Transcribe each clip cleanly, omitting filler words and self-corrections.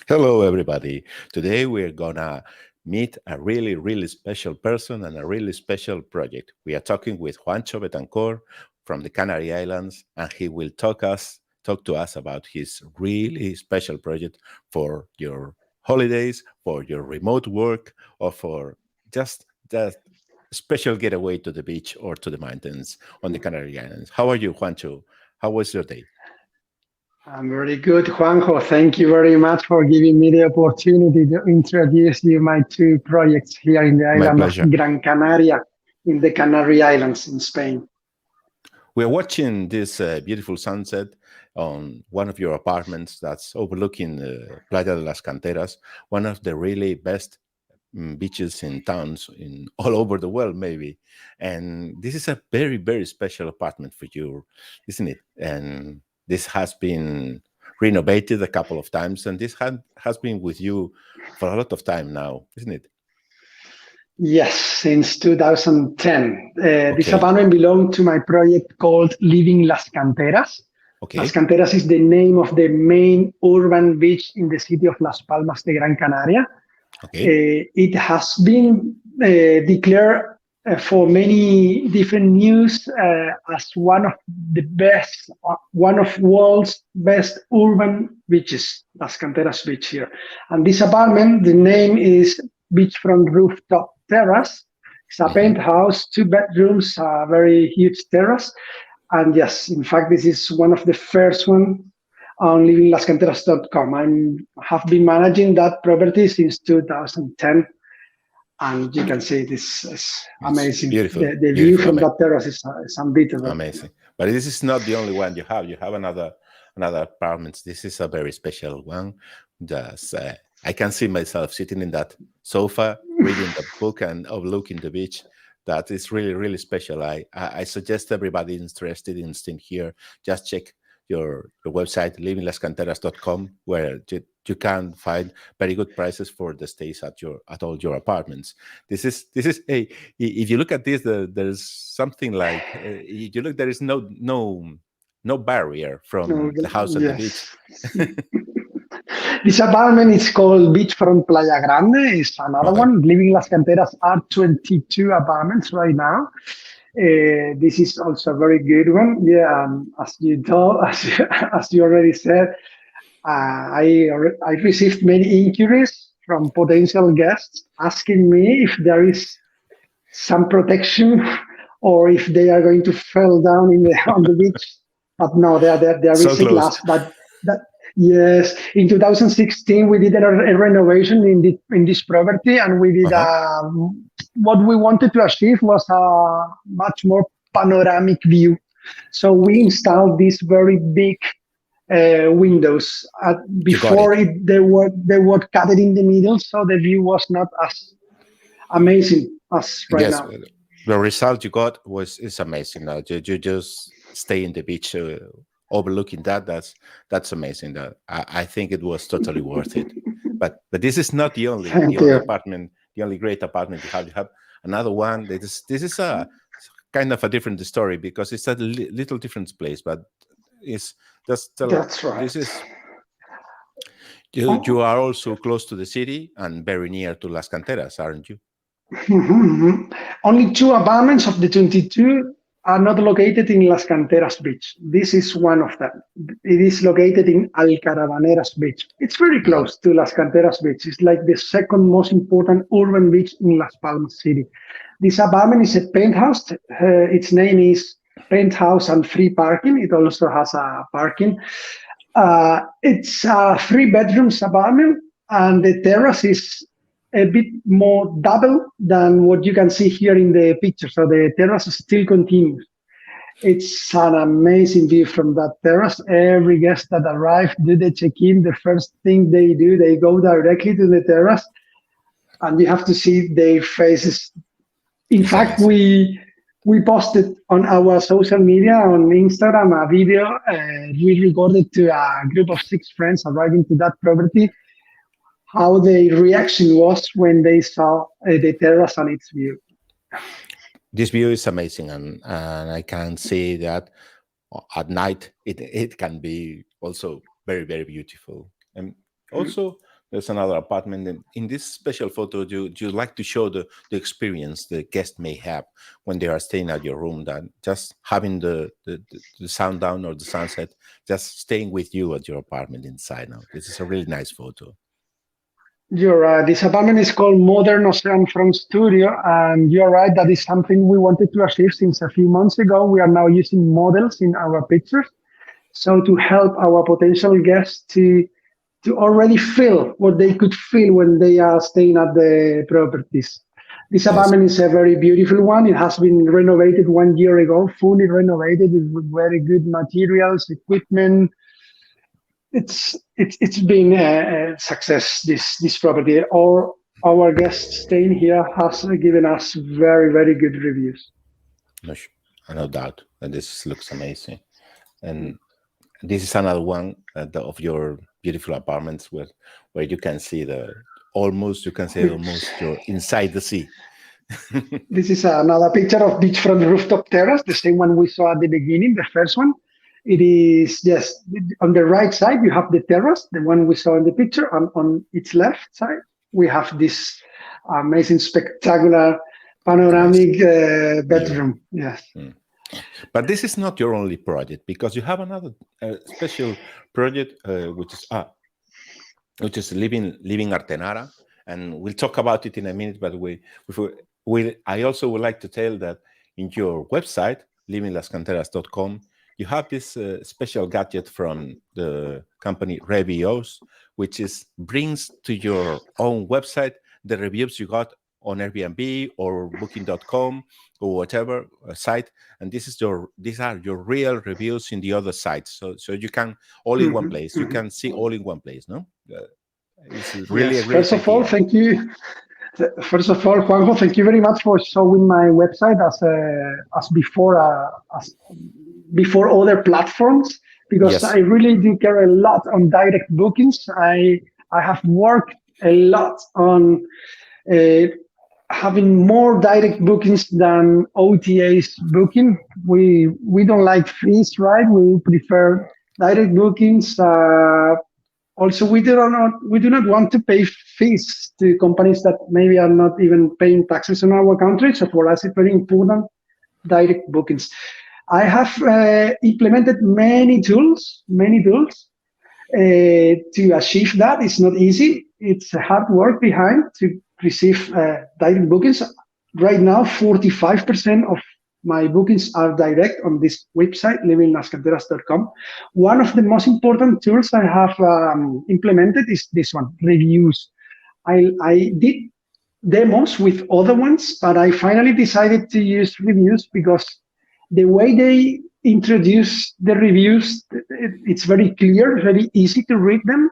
Hello, everybody. Today we're gonna meet a really special person and a really special project. We are talking with Juancho Betancor from the Canary Islands, and he will talk to us about his really special project for your holidays, for your remote work, or for just that special getaway to the beach or to the mountains on the Canary Islands. How are you, Juancho? How was your day? I'm very good, Juanjo. Thank you very much for giving me the opportunity to introduce you my two projects here in the My island of pleasure. Gran Canaria in the Canary Islands in Spain. We're watching this beautiful sunset on one of your apartments that's overlooking Playa de las Canteras, one of the really best beaches in towns in all over the world, maybe. And this is a very special apartment for you, isn't it? And this has been renovated a couple of times, and this has been with you for a lot of time now, isn't it? Yes, since 2010. This Okay, apartment belonged to my project called Livinglascanteras. Las okay, Canteras is the name of the main urban beach in the city of Las Palmas de Gran Canaria. okay. It has been declared for many different news as one of the best, one of world's best urban beaches, Las Canteras Beach here. And this apartment, the name is Beachfront Rooftop Terrace. It's a Mhm. penthouse, two bedrooms, a very huge terrace. And yes, in fact, this is one of the first one on livinglascanteras.com. I have been managing that property since 2010, and you can see this is It's amazing. beautiful, The view beautiful, from that terrace is unbeatable. amazing. But this is not the only one you have. You have another apartment. This is a very special one. Just I can see myself sitting in that sofa, reading the book and overlooking the beach. That is really special. I suggest everybody interested in staying here, just check your website livinglascanteras.com, where you can find very good prices for the stays at all your apartments. This is a if you look at this, there's something like if you look, there is no barrier from the house and the beach. Yes. This apartment is called Beachfront Playa Grande. It's another Okay. one. Living Las Canteras are 22 apartments right now. This is also a very good one. Yeah, as you told, as you already said, I received many inquiries from potential guests asking me if there is some protection or if they are going to fall down in the on the beach. But no, there So is a close. glass. But that yes, in 2016 we did a renovation in this property, and we did Uh-huh. what we wanted to achieve was a much more panoramic view. So we installed these very big windows. You got Before it. it, they were cut in the middle, so the view was not as amazing as right Yes, now. the result you got is amazing. Now you just stay in the beach, overlooking that. That's amazing. That I think it was totally worth it. But this is not Thank the only you. apartment, the only great apartment you have. You have another one. This is a kind of a different story because it's a little different place, but it's just That's right. this is you are also close to the city and very near to Las Canteras, aren't you? Mhm. Only two apartments of the 22 are not located in Las Canteras Beach. This is one of them. It is located in Alcarabaneras Beach. It's very Mhm. close to Las Canteras Beach. It's like the second most important urban beach in Las Palmas City. This apartment is a penthouse. Its name is Penthouse and Free Parking. It also has a parking. It's a three bedrooms apartment, and the terrace is a bit more double than what you can see here in the picture. So the terrace still continues. It's an amazing view from that terrace. Every guest that arrives, do the check-in, the first thing they do, they go directly to the terrace, and you have to see their faces. In It's fact, amazing. we posted on our social media on Instagram a video we recorded to a group of six friends arriving to that property, how their reaction was when they saw the terrace and its view. This view is amazing, and I can see that at night it can be also very beautiful. And also there's another apartment. In this special photo, you like to show the experience the guest may have when they are staying at your room, that just having the sundown or the sunset, just staying with you at your apartment inside. Now, this is a really nice photo. You're right. This apartment is called Modern Ocean Front Studio, and you're right. That is something we wanted to achieve since a few months ago. We are now using models in our pictures, so to help our potential guests to already feel what they could feel when they are staying at the properties. This apartment is a very beautiful one. It has been renovated 1 year ago, fully renovated with very good materials, equipment. It's been a success. This property. All our guests staying here has given us very good reviews. No doubt. And this looks amazing. And this is another one of your beautiful apartments where you can see almost you're inside the sea. This is another picture of beachfront rooftop terrace, the same one we saw at the beginning, the first one. It is just on the right side, you have the terrace, the one we saw in the picture, and on its left side, we have this amazing, spectacular, panoramic bedroom. Yes. But this is not your only project, because you have another special project, which is Livinglartenara, and we'll talk about it in a minute. But I also would like to tell that in your website, livinglascanteras.com, you have this special gadget from the company Reviews, which brings to your own website the reviews you got on Airbnb or Booking.com or whatever site, and these are your real reviews in the other sites. So you can all in one place. You can see all in one place. No, it's really a great First of all, idea. thank you. First of all, Juanjo, thank you very much for showing my website as before other platforms, because I really do care a lot on direct bookings. I have worked a lot on having more direct bookings than OTAs booking. We don't like fees, right? We prefer direct bookings. Also, we do not want to pay fees to companies that maybe are not even paying taxes in our country. So for us, it's very important, direct bookings. I have implemented many tools to achieve that. It's not easy. It's hard work behind to receive direct bookings. Right now, 45% of my bookings are direct on this website, livinglascanteras.com. One of the most important tools I have implemented is this one, reviews. I did demos with other ones, but I finally decided to use reviews because the way they introduce the reviews, it's very clear, very easy to read them.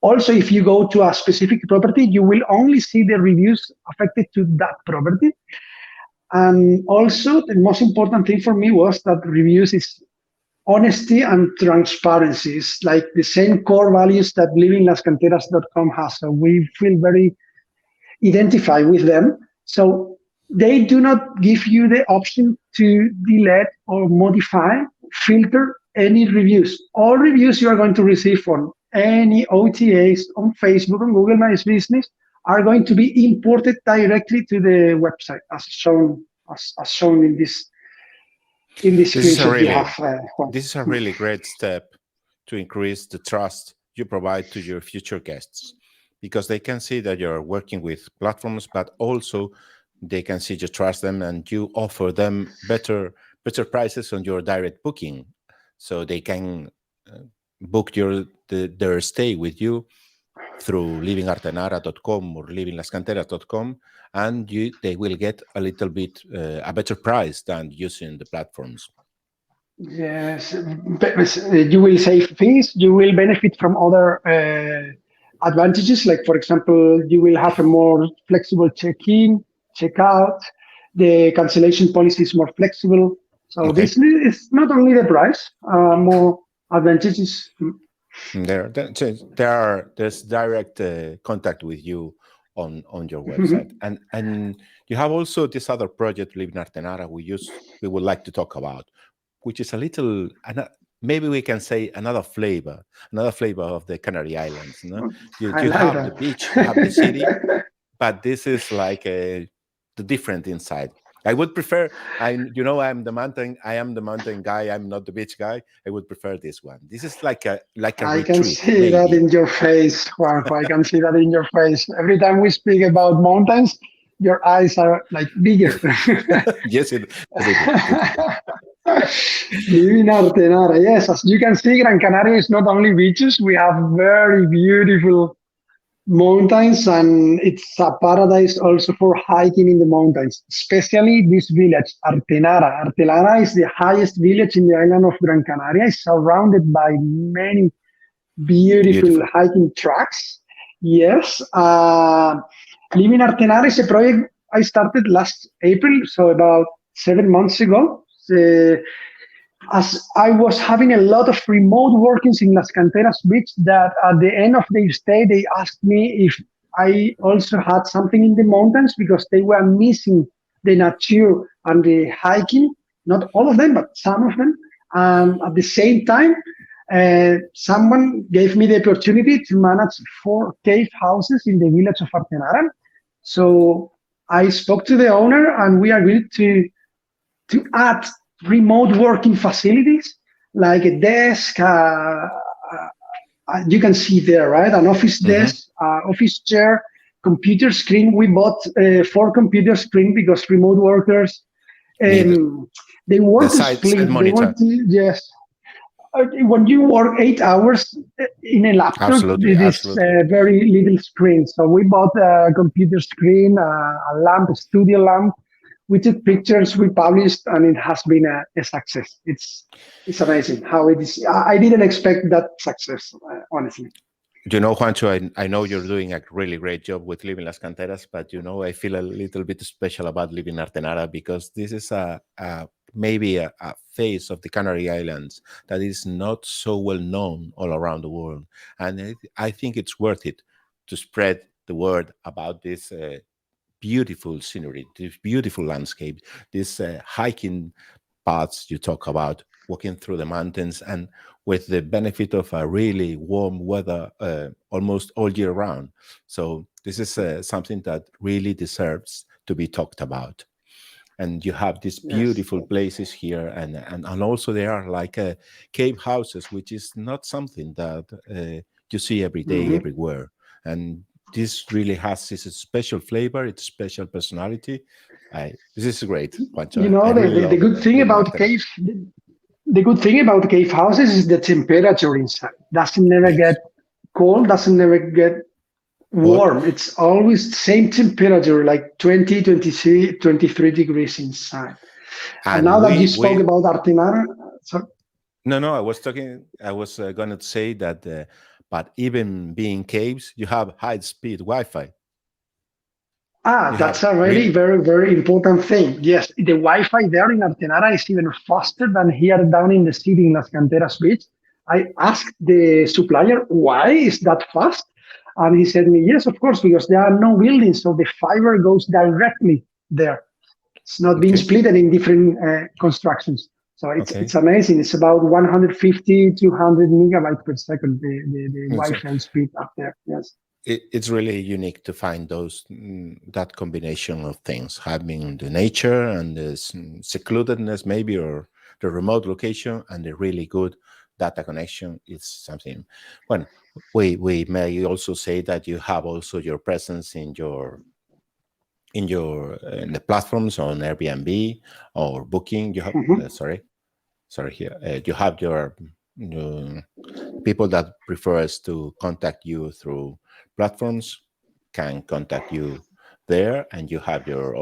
Also, if you go to a specific property, you will only see the reviews affected to that property. And also, the most important thing for me was that reviews is honesty and transparency. It's like the same core values that livinglascanteras.com has. So we feel very identified with them. So they do not give you the option to delete or modify, filter any reviews. All reviews you are going to receive on any OTAs, on Facebook, on Google My Business, are going to be imported directly to the website, as shown in this screenshot you have. This is a really great step to increase the trust you provide to your future guests, because they can see that you're working with platforms, but also they can see you trust them and you offer them better prices on your direct booking, so they can book their stay with you through livingartenara.com or livinglascanteras.com, and they will get a little bit a better price than using the platforms. Yes, you will save fees. You will benefit from other advantages, like, for example, you will have a more flexible check-in, check-out. The cancellation policy is more flexible. So this is not only the price, more advantages. There's direct contact with you on your website, and you have also this other project, Livinglartenara, we would like to talk about, which is a little maybe we can say another flavor of the Canary Islands. No, I you like have the that. beach, you have the city, but this is like the different inside. I would prefer. I'm the mountain. I am the mountain guy. I'm not the beach guy. I would prefer this one. This is like a I can retreat, see that maybe. in your face, Juanjo. I can see that in your face. Every time we speak about mountains, your eyes are like bigger. Yes, they do. They do. Living Artenara, yes. As you can see, Gran Canaria is not only beaches. We have very beautiful mountains, and it's a paradise also for hiking in the mountains, especially this village, Artenara. Artenara is the highest village in the island of Gran Canaria. It's surrounded by many beautiful Beautiful. hiking tracks. Yes. Living Artenara is a project I started last April, so about 7 months ago. As I was having a lot of remote workings in Las Canteras beach, that at the end of their stay, they asked me if I also had something in the mountains because they were missing the nature and the hiking. Not all of them, but some of them. And at the same time, someone gave me the opportunity to manage 4 cave houses in the village of Artenara. So I spoke to the owner and we agreed to add remote working facilities like a desk. You can see there, right? An office Hmm. desk, office chair, computer screen. We bought 4 computer screen because remote workers Need they the want to side split. They monitor. want to, yes. When you work 8 hours in a laptop, Absolutely, it is absolutely. very little screen. So we bought a computer screen, a lamp, a studio lamp. We took pictures, we published, and it has been a success. It's amazing how it is. I didn't expect that success, honestly. Juancho, I know you're doing a really great job with Living Las Canteras, but I feel a little bit special about Living Artenara because this is maybe a face of the Canary Islands that is not so well known all around the world. And I think it's worth it to spread the word about this beautiful scenery, this beautiful landscape, this hiking paths you talk about, walking through the mountains, and with the benefit of a really warm weather almost all year round. So this is something that really deserves to be talked about. And you have these Yes. beautiful places here, and also there are like cave houses, which is not something that you see every day Mhm. everywhere. And this really has this special flavor, its special personality. This is great, You Juancho. I know, really the love good thing living about Artena. cave, the good thing about cave houses is the temperature inside. Doesn't never get Yes. cold, doesn't never get What? warm. It's always same temperature, like 20, 23, 23 degrees inside. And And now that you spoke we about Artenara, so no, I was talking. I was going to say that, but even being caves, you have high speed Wi-Fi. You that's have a really really very, very important thing. Yes, the Wi-Fi there in Artenara is even faster than here down in the city in Las Canteras beach. I asked the supplier, why is that fast? And he said me, yes, of course, because there are no buildings, so the fiber goes directly there. It's not being okay. split in different constructions. So it's Okay. amazing. It's about 150, 200 megabytes per second, the And so Wi-Fi speed up there. Yes. it's really unique to find that combination of things, having the nature and the secludedness, maybe, or the remote location, and the really good data connection is something. Well, we may also say that you have also your presence in the platforms on Airbnb or Booking. You have Mhm. sorry here. You have your uh, people that prefers to contact you through platforms can contact you there, and you have your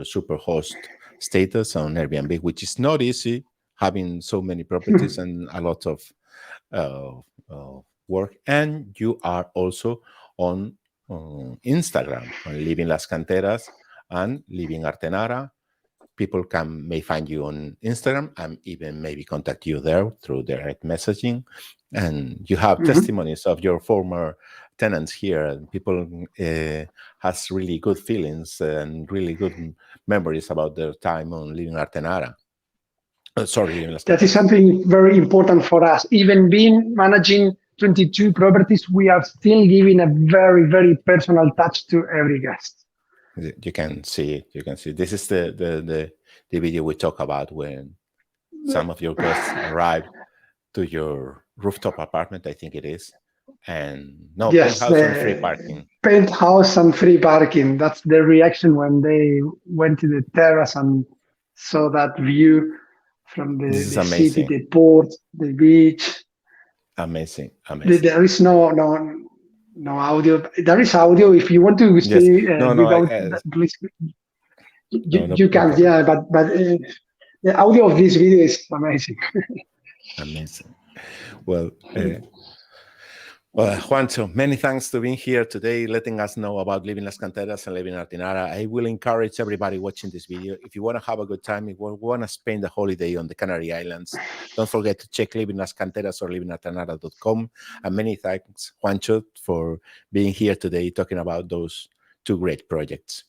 superhost status on Airbnb, which is not easy having so many properties and a lot of uh, work. And you are also on Instagram on Living Las Canteras and Living Artenara. People may find you on Instagram and even maybe contact you there through direct messaging. And you have Mhm. testimonies of your former tenants here, and people has really good feelings and really good memories about their time on Living Artenara. Sorry, that is something very important for us. Even being managing 22 properties, we are still giving a very, very personal touch to every guest. You can see it. You can see. This is the video we talk about when some of your guests arrive to your rooftop apartment, I think it is, and no, Yes, penthouse and free parking. Penthouse and free parking. That's the reaction when they went to the terrace and saw that view from the city, the port, the beach. Amazing, amazing. There is no audio. There is audio if you want to stay without. Please, you can, yeah, but the audio of this video is amazing. Amazing. Well, Juancho, many thanks to being here today, letting us know about Livinglascanteras and Livingartenara. I will encourage everybody watching this video, if you want to have a good time, if you want to spend a holiday on the Canary Islands, don't forget to check Livinglascanteras or Livingartenara.com. And many thanks, Juancho, for being here today, talking about those two great projects.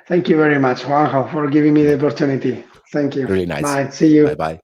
Thank you very much, Juanjo, for giving me the opportunity. Thank you. Really nice. Bye. See you. Bye-bye.